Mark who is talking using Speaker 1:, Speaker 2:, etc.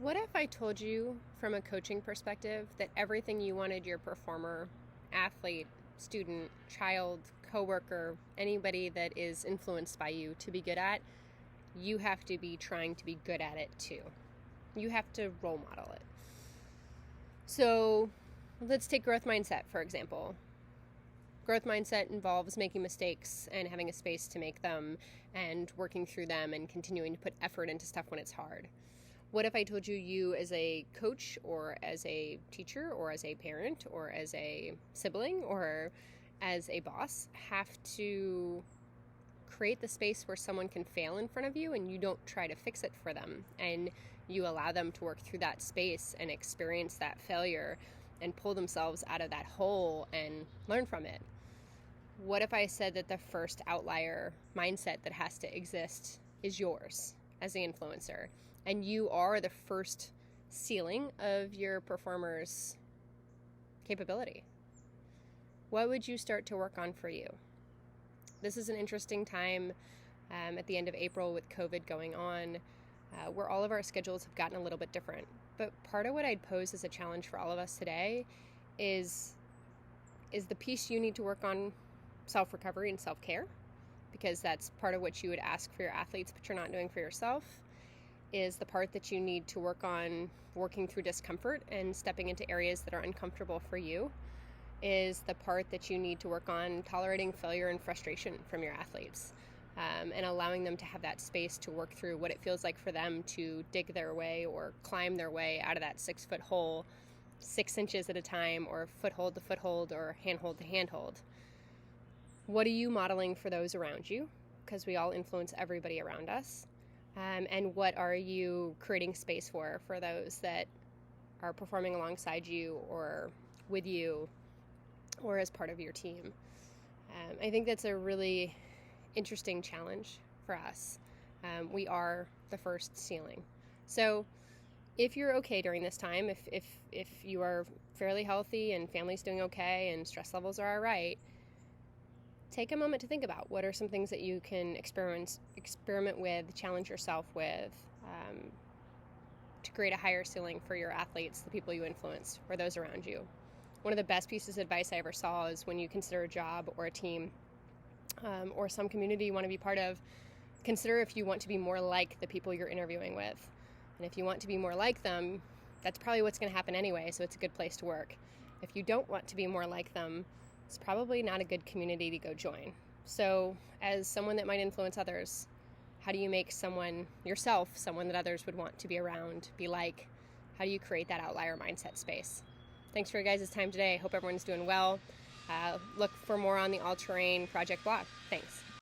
Speaker 1: What if I told you from a coaching perspective that everything you wanted your performer, athlete, student, child, coworker, anybody that is influenced by you to be good at, you have to be trying to be good at it too. You have to role model it. So let's take growth mindset, for example. Growth mindset involves making mistakes and having a space to make them and working through them and continuing to put effort into stuff when it's hard. What if I told you as a coach or as a teacher or as a parent or as a sibling or as a boss have to create the space where someone can fail in front of you and you don't try to fix it for them and you allow them to work through that space and experience that failure and pull themselves out of that hole and learn from it? What if I said that the first outlier mindset that has to exist is yours as the influencer, and you are the first ceiling of your performer's capability? What would you start to work on for you? This is an interesting time at the end of April with COVID going on, where all of our schedules have gotten a little bit different. But part of what I'd pose as a challenge for all of us today is the piece you need to work on self-recovery and self-care, because that's part of what you would ask for your athletes, but you're not doing for yourself, is the part that you need to work on working through discomfort and stepping into areas that are uncomfortable for you, is the part that you need to work on tolerating failure and frustration from your athletes, and allowing them to have that space to work through what it feels like for them to dig their way or climb their way out of that 6-foot hole 6 inches at a time, or foothold to foothold, or handhold to handhold. What are you modeling for those around you? Because we all influence everybody around us. And what are you creating space for those that are performing alongside you or with you or as part of your team? I think that's a really interesting challenge for us. We are the first ceiling. So if you're okay during this time, if you are fairly healthy and family's doing okay and stress levels are all right, take a moment to think about what are some things that you can experiment with, challenge yourself with, to create a higher ceiling for your athletes, the people you influence, or those around you. One of the best pieces of advice I ever saw is when you consider a job or a team or some community you want to be part of, consider if you want to be more like the people you're interviewing with. And if you want to be more like them, that's probably what's going to happen anyway, so it's a good place to work. If you don't want to be more like them, it's probably not a good community to go join. So as someone that might influence others, how do you make yourself someone that others would want to be around, be like? How do you create that outlier mindset space? Thanks for your guys' time today. I hope everyone's doing well. Look for more on the All Terrain Project blog. Thanks.